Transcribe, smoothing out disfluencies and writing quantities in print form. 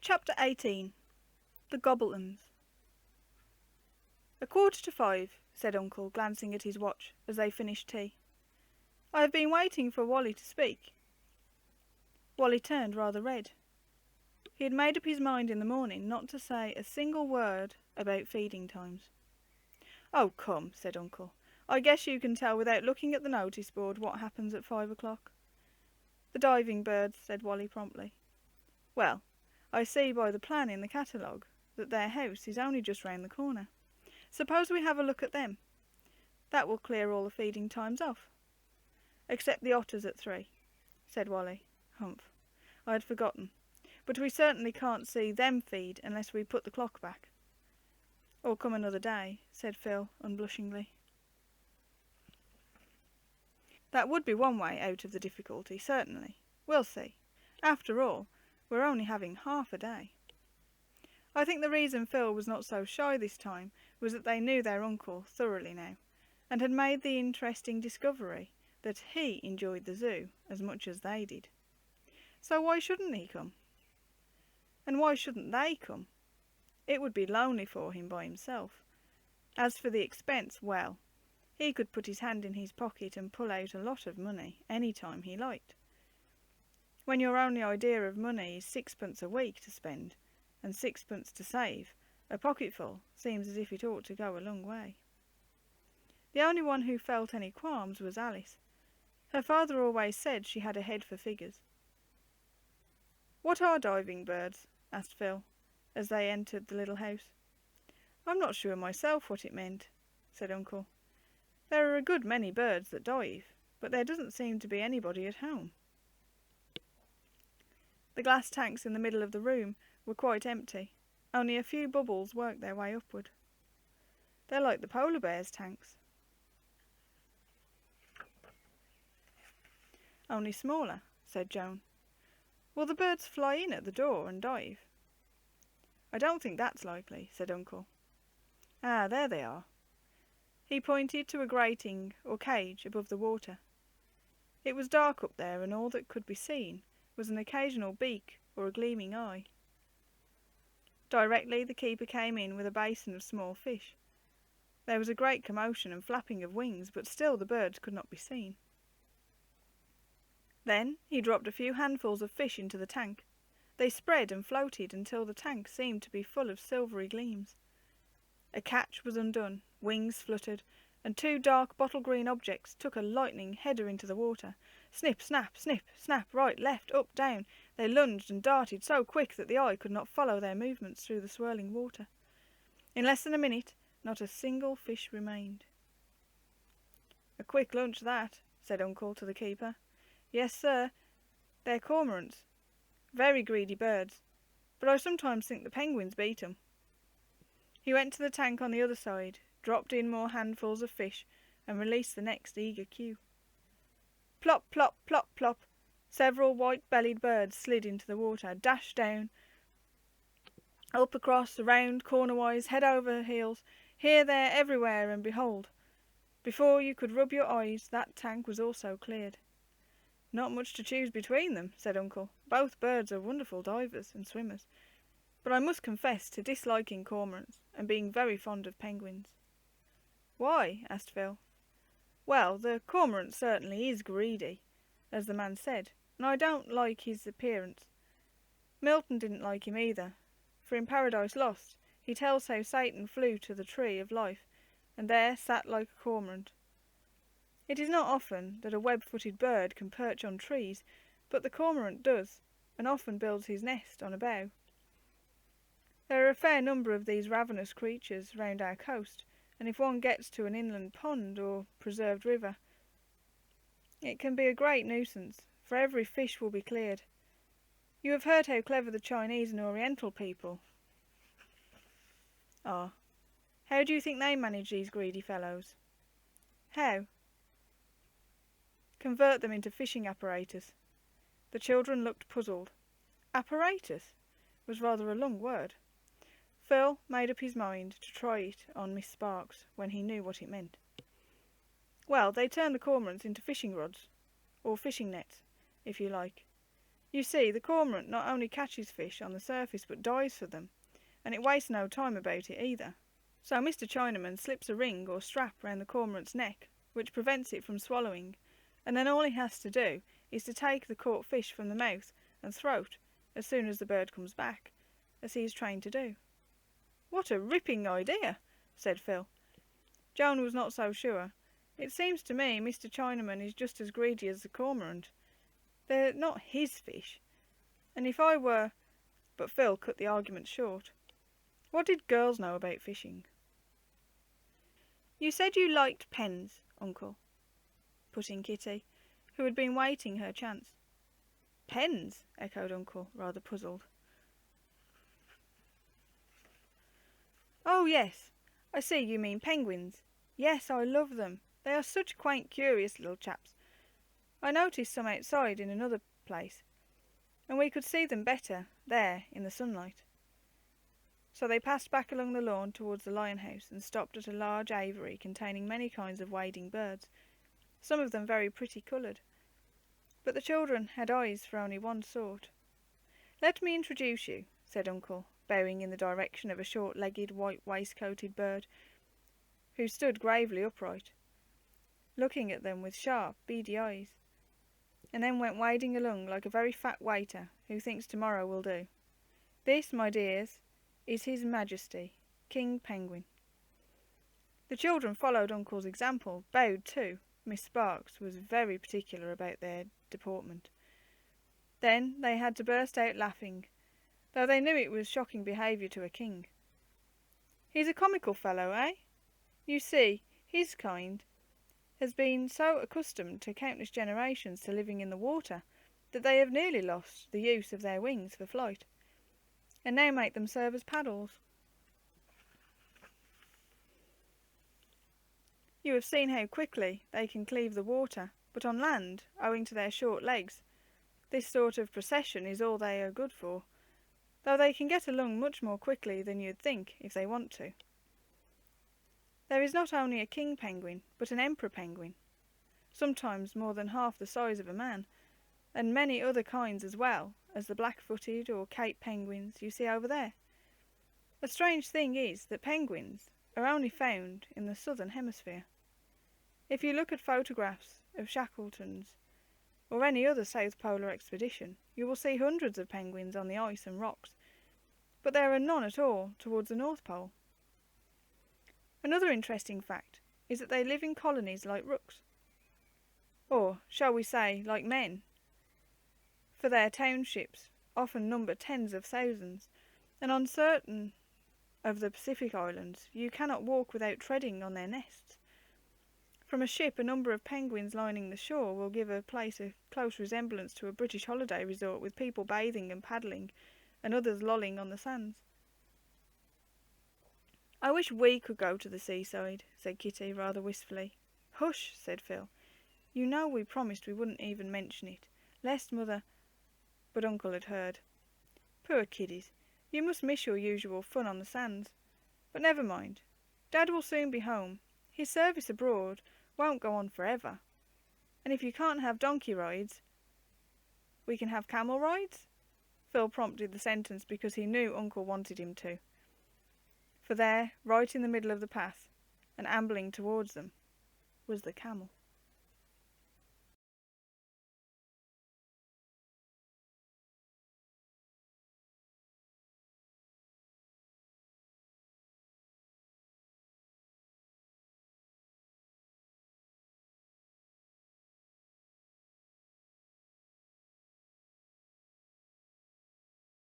Chapter 18. The Gobble uns. 5:15, said Uncle, glancing at his watch as they finished tea. I have been waiting for Wally to speak. Wally turned rather red. He had made up his mind in the morning not to say a single word about feeding times. Oh, come, said Uncle. I guess you can tell without looking at the notice board what happens at 5 o'clock. The diving birds, said Wally promptly. Well, I see by the plan in the catalogue that their house is only just round the corner. Suppose we have a look at them. That will clear all the feeding times off. Except the otters at 3, said Wally. Humph, I had forgotten. But we certainly can't see them feed unless we put the clock back. Or come another day, said Phil unblushingly. That would be one way out of the difficulty, certainly. We'll see. After all, we're only having half a day. I think the reason Phil was not so shy this time was that they knew their uncle thoroughly now, and had made the interesting discovery that he enjoyed the zoo as much as they did. So why shouldn't he come? And why shouldn't they come? It would be lonely for him by himself. As for the expense, well, he could put his hand in his pocket and pull out a lot of money any time he liked. When your only idea of money is 6pence a week to spend, and 6pence to save, a pocketful seems as if it ought to go a long way. The only one who felt any qualms was Alice. Her father always said she had a head for figures. What are diving birds? Asked Phil, as they entered the little house. I'm not sure myself what it meant, said Uncle. There are a good many birds that dive, but there doesn't seem to be anybody at home. The glass tanks in the middle of the room were quite empty. Only a few bubbles worked their way upward. They're like the polar bear's tanks. Only smaller, said Joan. Will the birds fly in at the door and dive? I don't think that's likely, said Uncle. Ah, there they are. He pointed to a grating or cage above the water. It was dark up there, and all that could be seen was an occasional beak or a gleaming eye. Directly the keeper came in with a basin of small fish. There was a great commotion and flapping of wings, but still the birds could not be seen. Then he dropped a few handfuls of fish into the tank. They spread and floated until the tank seemed to be full of silvery gleams. A catch was undone, wings fluttered, and 2 dark bottle-green objects took a lightning header into the water. Snip, snap, right, left, up, down. They lunged and darted so quick that the eye could not follow their movements through the swirling water. In less than a minute, not a single fish remained. A quick lunch, that, said Uncle to the keeper. Yes, sir, they're cormorants. Very greedy birds, but I sometimes think the penguins beat 'em. He went to the tank on the other side, dropped in more handfuls of fish, and released the next eager queue. Plop, plop, plop, plop. Several white-bellied birds slid into the water, dashed down, up, across, around, cornerwise, head over heels, here, there, everywhere, and behold, before you could rub your eyes, that tank was also cleared. Not much to choose between them, said Uncle. Both birds are wonderful divers and swimmers, but I must confess to disliking cormorants and being very fond of penguins. Why? Asked Phil. Well, the cormorant certainly is greedy, as the man said, and I don't like his appearance. Milton didn't like him either, for in Paradise Lost he tells how Satan flew to the tree of life, and there sat like a cormorant. It is not often that a web-footed bird can perch on trees, but the cormorant does, and often builds his nest on a bough. There are a fair number of these ravenous creatures round our coast, and if one gets to an inland pond or preserved river, it can be a great nuisance, for every fish will be cleared. You have heard how clever the Chinese and Oriental people are. How do you think they manage these greedy fellows? How? Convert them into fishing apparatus. The children looked puzzled. Apparatus was rather a long word. Phil made up his mind to try it on Miss Sparks when he knew what it meant. Well, they turn the cormorants into fishing rods, or fishing nets, if you like. You see, the cormorant not only catches fish on the surface but dives for them, and it wastes no time about it either. So Mr. Chinaman slips a ring or strap round the cormorant's neck, which prevents it from swallowing, and then all he has to do is to take the caught fish from the mouth and throat as soon as the bird comes back, as he is trained to do. What a ripping idea, said Phil. Joan was not so sure. It seems to me Mr. Chinaman is just as greedy as the cormorant. They're not his fish, and if I were... But Phil cut the argument short. What did girls know about fishing? You said you liked pens, Uncle, put in Kitty, who had been waiting her chance. Pens? Echoed Uncle, rather puzzled. Oh, yes, I see you mean penguins. Yes, I love them. They are such quaint, curious little chaps. I noticed some outside in another place, and we could see them better there in the sunlight. So they passed back along the lawn towards the lion house and stopped at a large aviary containing many kinds of wading birds, some of them very pretty coloured. But the children had eyes for only one sort. Let me introduce you, said Uncle, bowing in the direction of a short-legged, white-waistcoated bird, who stood gravely upright, looking at them with sharp, beady eyes, and then went wading along like a very fat waiter who thinks tomorrow will do. This, my dears, is His Majesty, King Penguin. The children followed Uncle's example, bowed too. Miss Sparks was very particular about their deportment. Then they had to burst out laughing, though they knew it was shocking behaviour to a king. He's a comical fellow, eh? You see, his kind has been so accustomed to countless generations to living in the water that they have nearly lost the use of their wings for flight, and now make them serve as paddles. You have seen how quickly they can cleave the water, but on land, owing to their short legs, this sort of procession is all they are good for, though they can get along much more quickly than you'd think if they want to. There is not only a king penguin, but an emperor penguin, sometimes more than half the size of a man, and many other kinds as well as the black-footed or cape penguins you see over there. A strange thing is that penguins are only found in the southern hemisphere. If you look at photographs of Shackleton's or any other South Polar expedition, you will see hundreds of penguins on the ice and rocks, but there are none at all towards the North Pole. Another interesting fact is that they live in colonies like rooks, or shall we say like men, for their townships often number tens of thousands, and on certain of the Pacific islands you cannot walk without treading on their nests. From a ship, a number of penguins lining the shore will give a place a close resemblance to a British holiday resort, with people bathing and paddling, and others lolling on the sands. I wish we could go to the seaside, said Kitty, rather wistfully. Hush, said Phil. You know we promised we wouldn't even mention it, lest Mother... But Uncle had heard. Poor kiddies, you must miss your usual fun on the sands. But never mind. Dad will soon be home. His service abroad won't go on forever. And if you can't have donkey rides, we can have camel rides? Phil prompted the sentence because he knew Uncle wanted him to. For there, right in the middle of the path, and ambling towards them, was the camel.